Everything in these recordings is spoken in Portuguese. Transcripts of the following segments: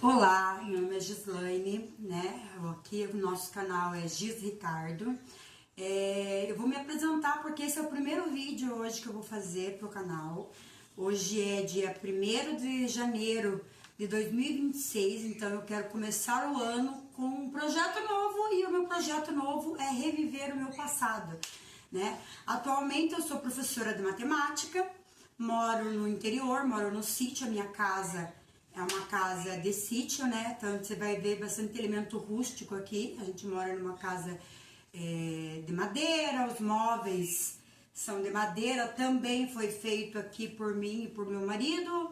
Olá, meu nome é Gislaine, né? Aqui o nosso canal é Gis Ricardo. Eu vou me apresentar porque esse é o primeiro vídeo hoje que eu vou fazer pro canal. Hoje é dia 1º de janeiro de 2026, então eu quero começar o ano com um projeto novo e o meu projeto novo é reviver o meu passado, né? Atualmente eu sou professora de matemática, moro no interior, moro no sítio, a minha casa é uma casa de sítio, né? Então você vai ver bastante elemento rústico aqui. A gente mora numa casa de madeira, os móveis são de madeira, também foi feito aqui por mim e por meu marido.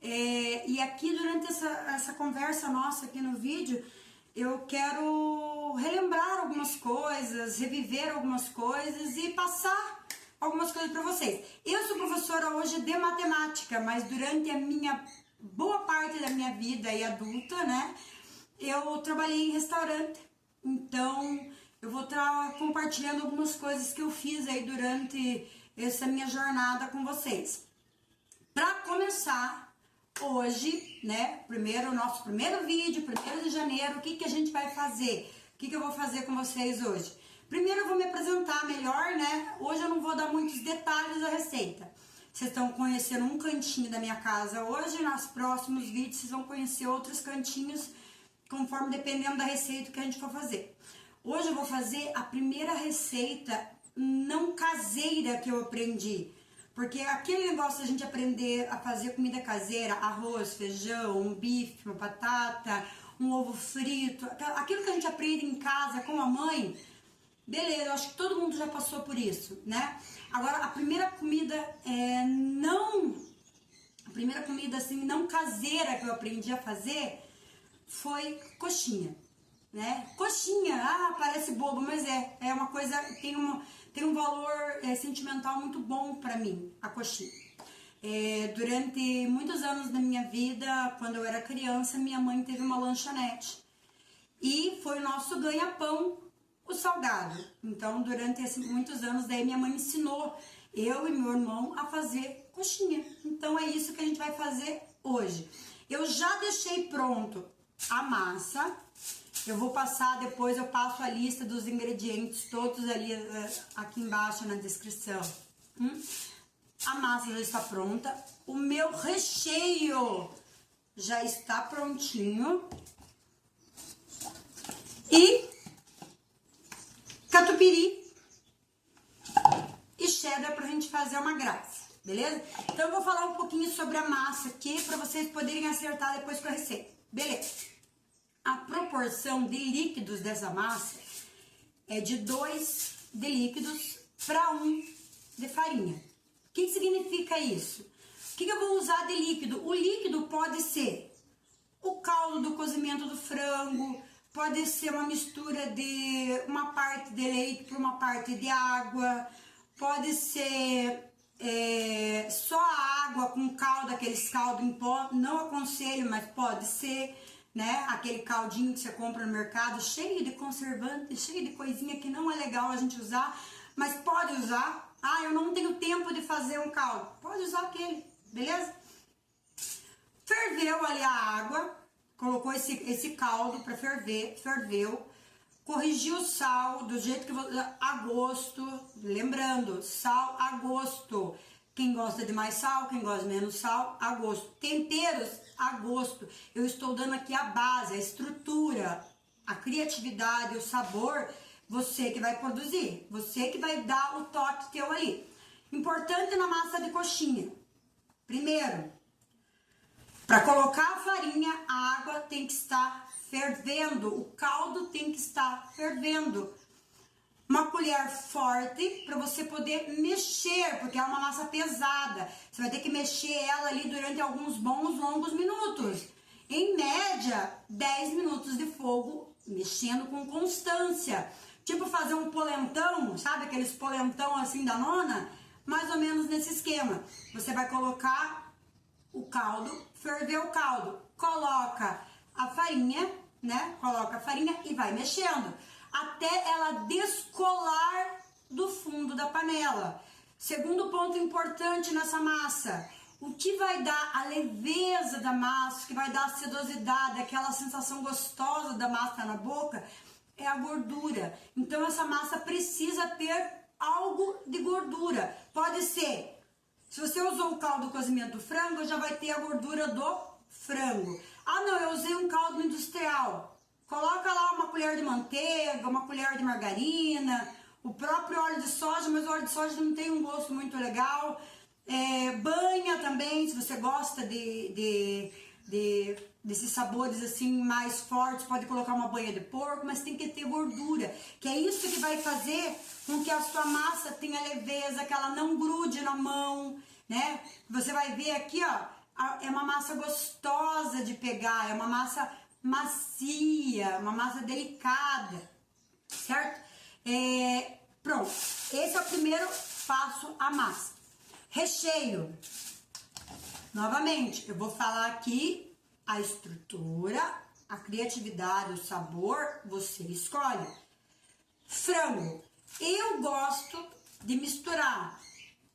E aqui durante essa conversa nossa aqui no vídeo, eu quero relembrar algumas coisas, reviver algumas coisas e passar algumas coisas para vocês. Eu sou professora hoje de matemática, mas durante a minha boa parte da minha vida e adulta, né, eu trabalhei em restaurante, então eu vou estar compartilhando algumas coisas que eu fiz aí durante essa minha jornada com vocês. Para começar, hoje, né, nosso primeiro vídeo, 1º de janeiro, o que a gente vai fazer? O que eu vou fazer com vocês hoje? Primeiro eu vou me apresentar melhor, né, hoje eu não vou dar muitos detalhes da receita. Vocês estão conhecendo um cantinho da minha casa hoje, nos próximos vídeos vocês vão conhecer outros cantinhos, conforme dependendo da receita que a gente for fazer. Hoje eu vou fazer a primeira receita não caseira que eu aprendi, porque aquele negócio da gente aprender a fazer comida caseira, arroz, feijão, um bife, uma batata, um ovo frito, aquilo que a gente aprende em casa com a mãe, beleza, eu acho que todo mundo já passou por isso, né? Agora, a primeira comida assim, não caseira que eu aprendi a fazer foi coxinha, né? Coxinha, parece bobo, mas é uma coisa, tem um valor sentimental muito bom pra mim, a coxinha. Durante muitos anos da minha vida, quando eu era criança, minha mãe teve uma lanchonete e foi o nosso ganha-pão, o salgado. Então, durante muitos anos, daí minha mãe ensinou eu e meu irmão a fazer coxinha. Então, é isso que a gente vai fazer hoje. Eu já deixei pronto a massa. Eu vou passar, depois eu passo a lista dos ingredientes todos ali aqui embaixo na descrição. A massa já está pronta. O meu recheio já está prontinho. E catupiry e cheddar pra gente fazer uma graça, beleza? Então eu vou falar um pouquinho sobre a massa aqui pra vocês poderem acertar depois com a receita, beleza? A proporção de líquidos dessa massa é de 2 de líquidos para 1 de farinha. O que significa isso? O que eu vou usar de líquido? O líquido pode ser o caldo do cozimento do frango, pode ser uma mistura de uma parte de leite para uma parte de água, pode ser só água com caldo, aqueles caldos em pó, não aconselho, mas pode ser, né? Aquele caldinho que você compra no mercado, cheio de conservante, cheio de coisinha que não é legal a gente usar, mas pode usar. Eu não tenho tempo de fazer um caldo, pode usar aquele, beleza? Ferveu ali a água, colocou esse caldo para ferver, ferveu, corrigiu o sal do jeito que a gosto, lembrando, sal a gosto. Quem gosta de mais sal, quem gosta de menos sal, a gosto. Temperos a gosto. Eu estou dando aqui a base, a estrutura, a criatividade, o sabor, você que vai produzir, você que vai dar o toque teu ali. Importante na massa de coxinha. Primeiro, para colocar a farinha, a água tem que estar fervendo, o caldo tem que estar fervendo. Uma colher forte para você poder mexer, porque é uma massa pesada. Você vai ter que mexer ela ali durante alguns bons, longos minutos. Em média, 10 minutos de fogo, mexendo com constância. Tipo fazer um polentão, sabe aqueles polentão assim da nona? Mais ou menos nesse esquema. Você vai colocar o caldo, ferver o caldo, coloca a farinha, né? Coloca a farinha e vai mexendo até ela descolar do fundo da panela. Segundo ponto importante nessa massa, O que vai dar a leveza da massa, o que vai dar a sedosidade, aquela sensação gostosa da massa na boca, é a gordura. Então essa massa precisa ter algo de gordura. Pode ser, se você usou o caldo cozimento do frango, já vai ter a gordura do frango. Ah não, eu usei um caldo industrial. Coloca lá uma colher de manteiga, uma colher de margarina, o próprio óleo de soja, mas o óleo de soja não tem um gosto muito legal. Banha também, se você gosta desses sabores assim mais fortes, pode colocar uma banha de porco, mas tem que ter gordura, que é isso que vai fazer com que a sua massa tenha leveza, que ela não grude na mão, né? Você vai ver aqui, ó, é uma massa gostosa de pegar, é uma massa macia, uma massa delicada, certo? Pronto, esse é o primeiro passo, a massa. Recheio. Novamente, eu vou falar aqui a estrutura, a criatividade, o sabor, você escolhe. Frango. Eu gosto de misturar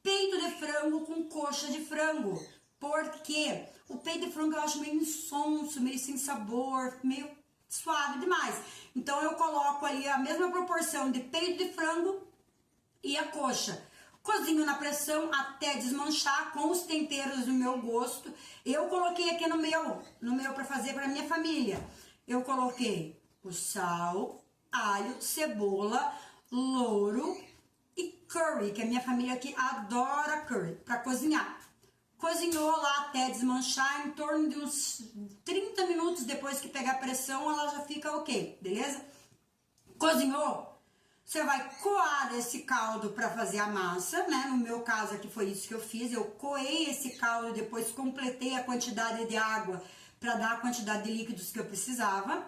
peito de frango com coxa de frango, porque o peito de frango eu acho meio insonso, meio sem sabor, meio suave demais. Então eu coloco ali a mesma proporção de peito de frango e a coxa. Cozinho na pressão até desmanchar com os temperos do meu gosto. Eu coloquei aqui no meu para fazer para minha família. Eu coloquei o sal, alho, cebola, louro e curry, que a minha família aqui adora curry, para cozinhar. Cozinhou lá até desmanchar, em torno de uns 30 minutos depois que pegar a pressão, ela já fica ok, beleza? Cozinhou? Você vai coar esse caldo para fazer a massa, né? No meu caso aqui foi isso que eu fiz. Eu coei esse caldo, depois completei a quantidade de água para dar a quantidade de líquidos que eu precisava.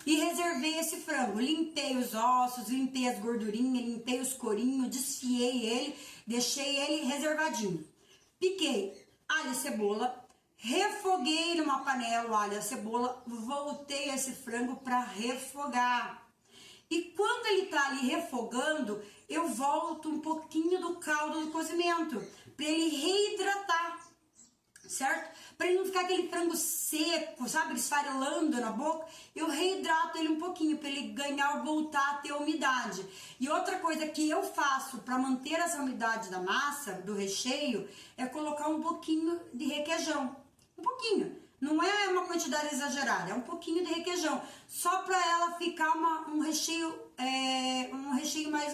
E reservei esse frango. Limpei os ossos, limpei as gordurinhas, limpei os corinhos, desfiei ele, deixei ele reservadinho. Piquei alho e cebola, refoguei numa panela o alho e a cebola, voltei esse frango para refogar. E quando ele tá ali refogando, eu volto um pouquinho do caldo do cozimento, para ele reidratar, certo? Para ele não ficar aquele frango seco, sabe, esfarelando na boca, eu reidrato ele um pouquinho, para ele ganhar, voltar a ter umidade. E outra coisa que eu faço para manter essa umidade da massa, do recheio, é colocar um pouquinho de requeijão, um pouquinho. Não é uma quantidade exagerada, é um pouquinho de requeijão, só para ela ficar um recheio mais,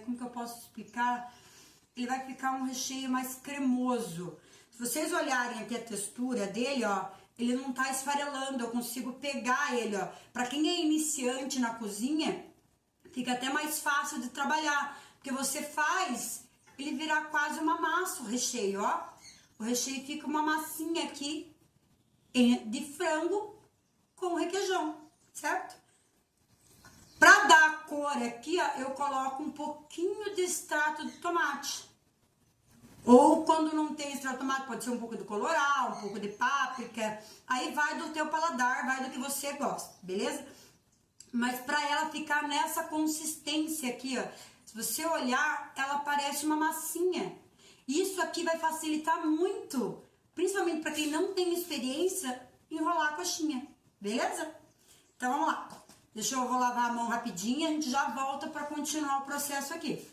como que eu posso explicar? Ele vai ficar um recheio mais cremoso. Se vocês olharem aqui a textura dele, ó, ele não tá esfarelando, eu consigo pegar ele, ó. Para quem é iniciante na cozinha, fica até mais fácil de trabalhar, porque você faz ele virar quase uma massa, o recheio, ó. O recheio fica uma massinha aqui, de frango com requeijão, certo? Para dar a cor aqui, ó, eu coloco um pouquinho de extrato de tomate. Ou quando não tem extrato de tomate, pode ser um pouco de colorau, um pouco de páprica. Aí vai do teu paladar, vai do que você gosta, beleza? Mas para ela ficar nessa consistência aqui, ó, se você olhar, ela parece uma massinha. Isso aqui vai facilitar muito, principalmente para quem não tem experiência, enrolar a coxinha, beleza? Então vamos lá. Vou lavar a mão rapidinho, a gente já volta para continuar o processo aqui.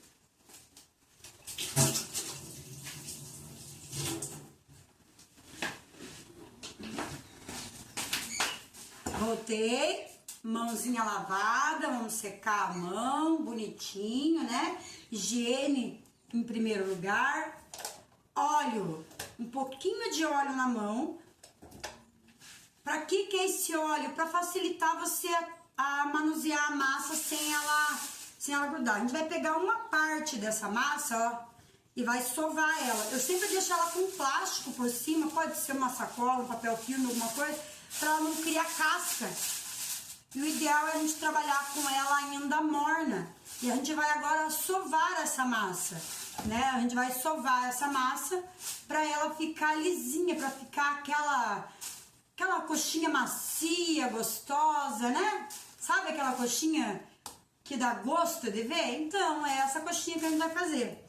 Voltei, mãozinha lavada, vamos secar a mão, bonitinho, né? Higiene em primeiro lugar. Óleo, um pouquinho de óleo na mão. Para que é esse óleo? Para facilitar você a manusear a massa sem ela grudar. A gente vai pegar uma parte dessa massa, ó, e vai sovar ela. Eu sempre deixo ela com plástico por cima, pode ser uma sacola, um papel filme, alguma coisa, para ela não criar casca. E o ideal é a gente trabalhar com ela ainda morna. E a gente vai agora sovar essa massa, né? A gente vai sovar essa massa para ela ficar lisinha, para ficar aquela coxinha macia, gostosa, né? Sabe aquela coxinha que dá gosto de ver? Então, é essa coxinha que a gente vai fazer.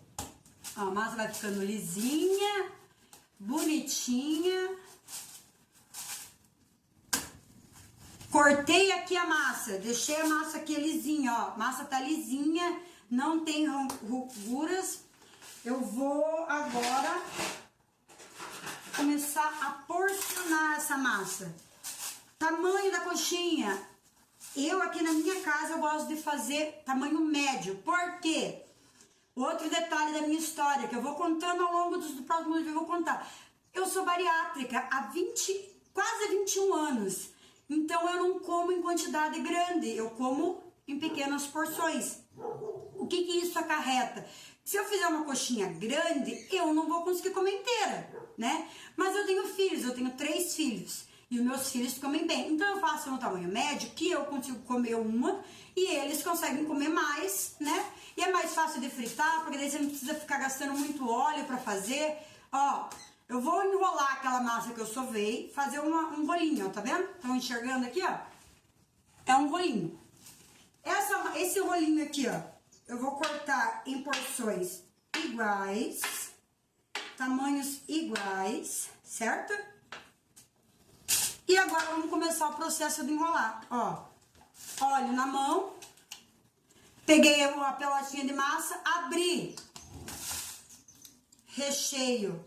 Ó, a massa vai ficando lisinha, bonitinha. Cortei aqui a massa, deixei a massa aqui lisinha, ó. A massa tá lisinha, não tem ruguras. Eu vou agora começar a porcionar essa massa. Tamanho da coxinha. Eu aqui na minha casa eu gosto de fazer tamanho médio. Por quê? Outro detalhe da minha história, que eu vou contando ao longo dos próximos vídeos, eu vou contar. Eu sou bariátrica há quase 21 anos. Então eu não como em quantidade grande, eu como em pequenas porções. O que isso acarreta? Se eu fizer uma coxinha grande, eu não vou conseguir comer inteira, né? Mas eu tenho filhos, eu tenho 3 filhos. E os meus filhos comem bem. Então eu faço no tamanho médio, que eu consigo comer uma e eles conseguem comer mais, né? E é mais fácil de fritar, porque daí você não precisa ficar gastando muito óleo pra fazer. Ó, eu vou enrolar aquela massa que eu sovei, fazer um rolinho, ó, tá vendo? Estão enxergando aqui, ó? É um rolinho. Esse rolinho aqui, ó, eu vou cortar em porções iguais, tamanhos iguais, certo? E agora vamos começar o processo de enrolar, ó. Óleo na mão, peguei a pelotinha de massa, abri, recheio.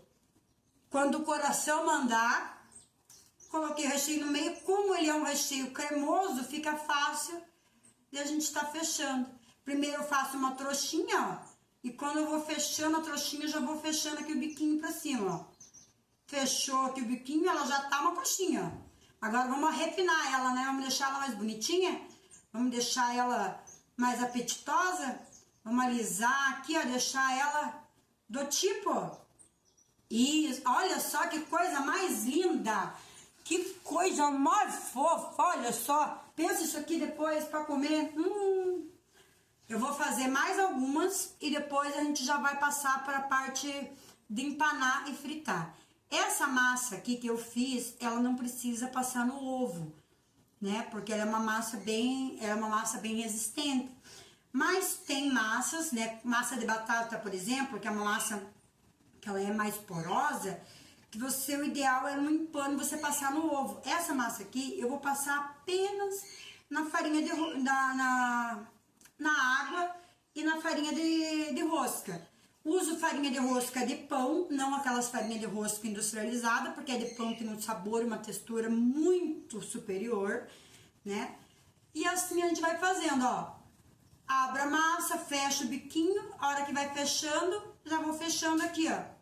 Quando o coração mandar, coloquei o recheio no meio. Como ele é um recheio cremoso, fica fácil de a gente tá fechando. Primeiro eu faço uma trouxinha, ó. E quando eu vou fechando a trouxinha, eu já vou fechando aqui o biquinho pra cima, ó. Fechou aqui o biquinho, ela já tá uma coxinha, ó. Agora vamos refinar ela, né? Vamos deixar ela mais bonitinha. Vamos deixar ela mais apetitosa. Vamos alisar aqui, ó. Deixar ela do tipo, ó. Isso, olha só que coisa mais linda. Que coisa mais fofa, olha só. Pensa isso aqui depois pra comer. Eu vou fazer mais algumas e depois a gente já vai passar para a parte de empanar e fritar. Essa massa aqui que eu fiz, ela não precisa passar no ovo, né? Porque ela é uma massa bem resistente. Mas tem massas, né? Massa de batata, por exemplo, que é uma massa que ela é mais porosa, que o ideal é no empano você passar no ovo. Essa massa aqui eu vou passar apenas na farinha na água e na farinha de rosca. Uso farinha de rosca de pão, não aquelas farinhas de rosca industrializada, porque a de pão tem um sabor e uma textura muito superior, né? E assim a gente vai fazendo, ó. Abro a massa, fecho o biquinho, a hora que vai fechando, já vou fechando aqui, ó.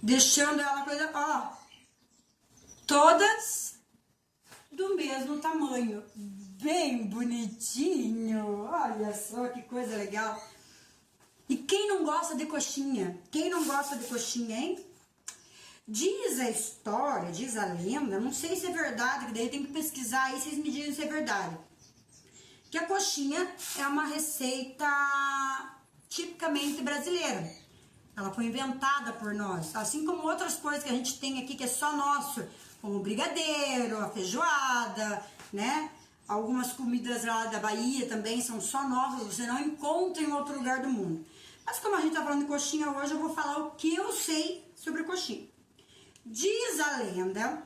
Deixando ela coisa, ó. Todas do mesmo tamanho. Bem bonitinho, olha só que coisa legal. E quem não gosta de coxinha? Quem não gosta de coxinha, hein? Diz a história, diz a lenda, não sei se é verdade, que daí tem que pesquisar aí, vocês me dizem se é verdade. Que a coxinha é uma receita tipicamente brasileira. Ela foi inventada por nós, assim como outras coisas que a gente tem aqui que é só nosso, como o brigadeiro, a feijoada, né? Algumas comidas lá da Bahia também são só nossas, você não encontra em outro lugar do mundo. Mas como a gente tá falando de coxinha hoje, eu vou falar o que eu sei sobre coxinha. Diz a lenda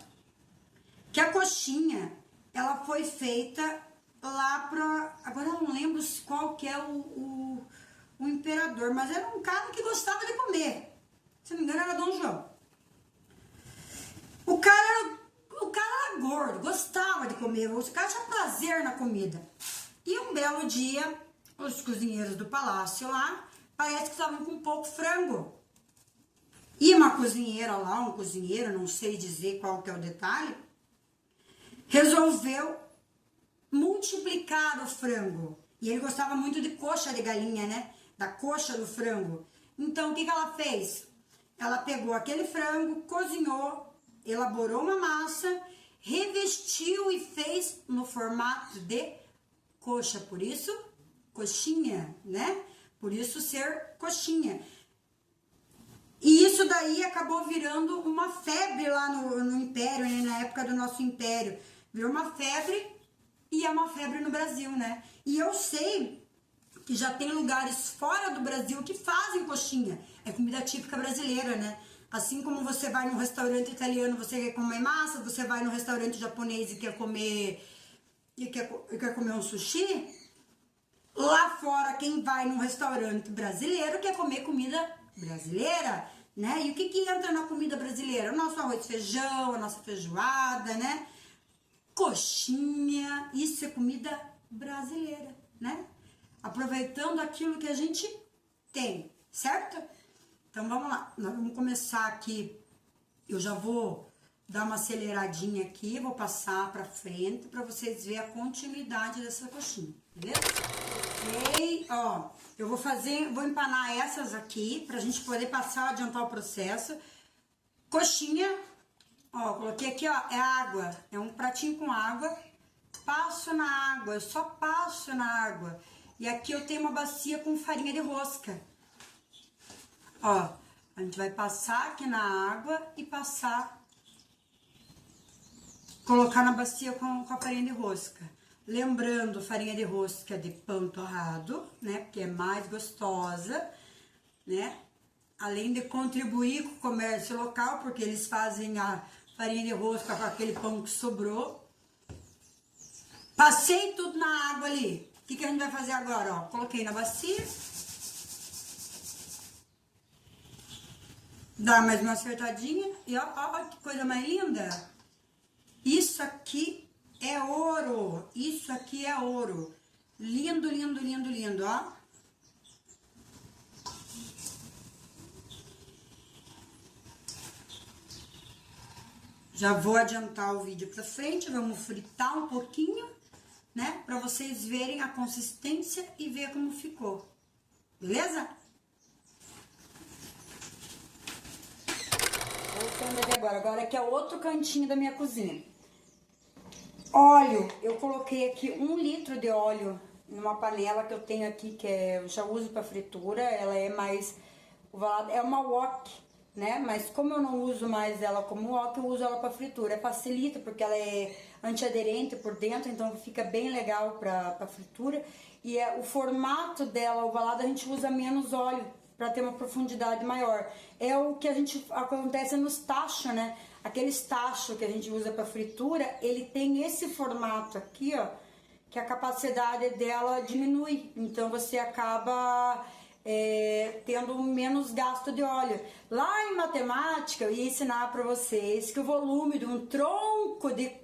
que a coxinha, ela foi feita lá pra... Agora eu não lembro qual que é o imperador, mas era um cara que gostava de comer. Se não me engano, era Dom João. O cara era gordo, gostava de comer, o cara tinha prazer na comida. E um belo dia, os cozinheiros do palácio lá, parece que estavam com pouco frango. E uma cozinheira lá, um cozinheiro, não sei dizer qual que é o detalhe, resolveu multiplicar o frango. E ele gostava muito de coxa de galinha, né? Da coxa do frango. Então, o que ela fez? Ela pegou aquele frango, cozinhou, elaborou uma massa, revestiu e fez no formato de coxa. Por isso, coxinha, né? Por isso ser coxinha. E isso daí acabou virando uma febre lá no Império, né? Na época do nosso Império. Virou uma febre e é uma febre no Brasil, né? E eu sei que já tem lugares fora do Brasil que fazem coxinha. é comida típica brasileira, né? Assim como você vai num restaurante italiano, você quer comer massa, você vai num restaurante japonês e quer comer um sushi, lá fora quem vai num restaurante brasileiro quer comer comida brasileira, né? E o que entra na comida brasileira? O nosso arroz e feijão, a nossa feijoada, né? Coxinha, isso é comida brasileira, né? Aproveitando aquilo que a gente tem, certo? Então vamos lá, nós vamos começar aqui, eu já vou dar uma aceleradinha aqui, vou passar pra frente pra vocês verem a continuidade dessa coxinha, beleza? Ok, ó, eu vou empanar essas aqui pra gente poder passar, adiantar o processo. Coxinha, ó, coloquei aqui, ó, é água, é um pratinho com água, passo na água, eu só passo na água. E aqui eu tenho uma bacia com farinha de rosca. Ó, a gente vai passar aqui na água e colocar na bacia com a farinha de rosca. Lembrando, farinha de rosca de pão torrado, né, porque é mais gostosa, né, além de contribuir com o comércio local, porque eles fazem a farinha de rosca com aquele pão que sobrou. Passei tudo na água ali. O que a gente vai fazer agora, ó? Coloquei na bacia. Dá mais uma acertadinha e ó, que coisa mais linda. Isso aqui é ouro, isso aqui é ouro. Lindo, lindo, lindo, lindo, ó. Já vou adiantar o vídeo pra frente, vamos fritar um pouquinho, né? Pra vocês verem a consistência e ver como ficou, beleza? Voltando aqui agora aqui é outro cantinho da minha cozinha. Óleo, eu coloquei aqui 1 litro de óleo numa panela que eu tenho aqui, que eu já uso para fritura, ela é mais, é uma wok, né? Mas como eu não uso mais ela como wok, eu uso ela para fritura. Facilita porque ela é antiaderente por dentro, então fica bem legal para fritura. E o formato dela, ovalada, a gente usa menos óleo para ter uma profundidade maior. É o que acontece nos tachos, né? Aqueles tachos que a gente usa para fritura, ele tem esse formato aqui, ó, que a capacidade dela diminui. Então você acaba tendo menos gasto de óleo. Lá em matemática, eu ia ensinar para vocês que o volume de um tronco de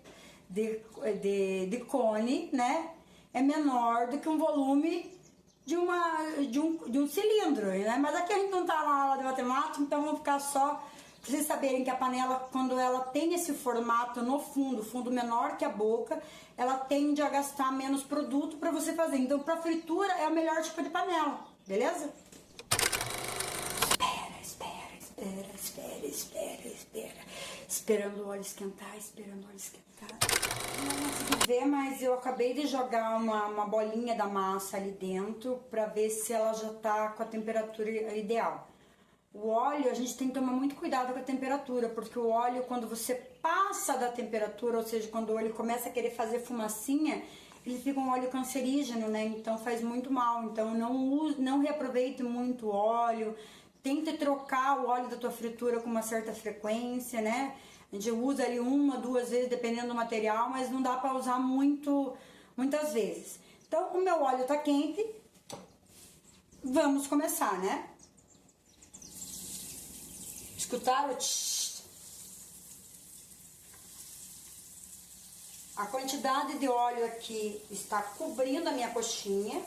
cone, né, é menor do que um volume de um cilindro, né? Mas aqui a gente não tá na aula de matemática, então vamos ficar só pra vocês saberem que a panela, quando ela tem esse formato no fundo menor que a boca, ela tende a gastar menos produto para você fazer. Então, para fritura é o melhor tipo de panela, beleza? Espera. Esperando o óleo esquentar, Não consegui ver, mas eu acabei de jogar uma bolinha da massa ali dentro para ver se ela já tá com a temperatura ideal. O óleo, a gente tem que tomar muito cuidado com a temperatura, porque o óleo, quando você passa da temperatura, ou seja, quando o óleo começa a querer fazer fumacinha, ele fica um óleo cancerígeno, né? Então faz muito mal. Então não reaproveite muito o óleo, tente trocar o óleo da tua fritura com uma certa frequência, né? A gente usa ali 1, 2 vezes, dependendo do material, mas não dá para usar muitas vezes. Então, o meu óleo tá quente, vamos começar, né? Escutaram? A quantidade de óleo aqui está cobrindo a minha coxinha.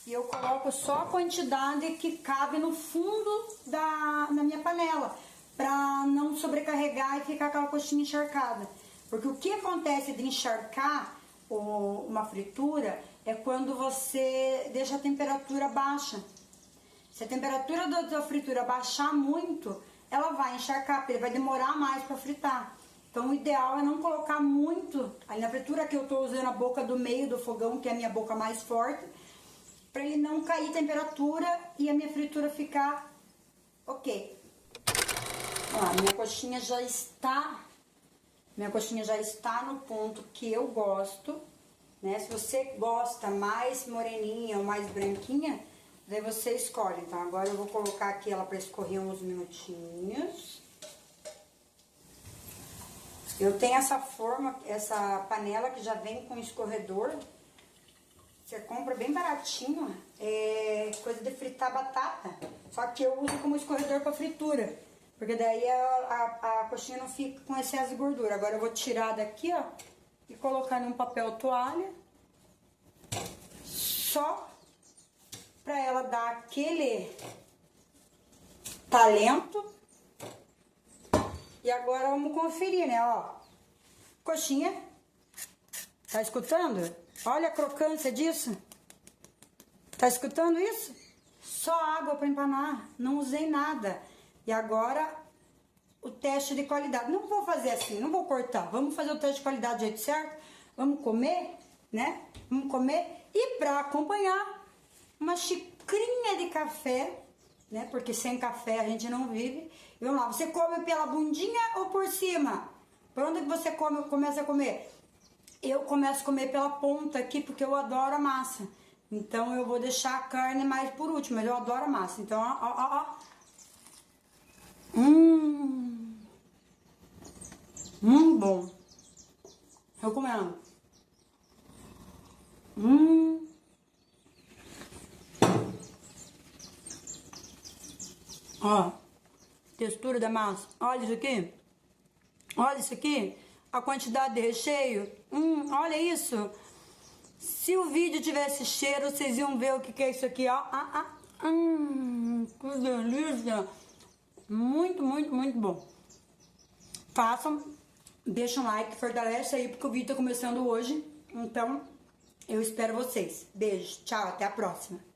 E eu coloco só a quantidade que cabe no fundo na minha panela, para não sobrecarregar e ficar aquela coxinha encharcada. Porque o que acontece de encharcar uma fritura é quando você deixa a temperatura baixa. Se a temperatura da fritura baixar muito, ela vai encharcar, porque vai demorar mais para fritar. Então o ideal é não colocar muito. Aí na fritura que eu estou usando a boca do meio do fogão, que é a minha boca mais forte, para ele não cair temperatura e a minha fritura ficar ok. Ó, minha coxinha já está no ponto que eu gosto, né? Se você gosta mais moreninha ou mais branquinha, Daí você escolhe. Então, agora eu vou colocar aqui ela para escorrer uns minutinhos. Eu tenho essa forma, essa panela que já vem com escorredor. Você compra bem baratinho, é coisa de fritar batata. Só que eu uso como escorredor para fritura. Porque daí a coxinha não fica com excesso de gordura. Agora eu vou tirar daqui, ó, e colocar num papel toalha. Só pra ela dar aquele talento. E agora vamos conferir, né, ó. Coxinha. Tá escutando? Olha a crocância disso. Tá escutando isso? Só água para empanar. Não usei nada. E agora o teste de qualidade. Não vou fazer assim, não vou cortar. Vamos fazer o teste de qualidade do jeito certo. Vamos comer, né? Vamos comer. E para acompanhar, uma xicrinha de café, né? Porque sem café a gente não vive. E vamos lá, você come pela bundinha ou por cima? Por onde que você começa a comer? Eu começo a comer pela ponta aqui, porque eu adoro a massa. Então eu vou deixar a carne mais por último, mas eu adoro a massa. Então, ó. Bom. Eu comendo. Ó, textura da massa. Olha isso aqui. Olha isso aqui. A quantidade de recheio. Olha isso. Se o vídeo tivesse cheiro, vocês iam ver o que é isso aqui, ó. Que delícia. Muito, muito, muito bom. Façam. Deixa um like, fortalece aí, porque o vídeo tá começando hoje. Então, eu espero vocês. Beijo. Tchau. Até a próxima.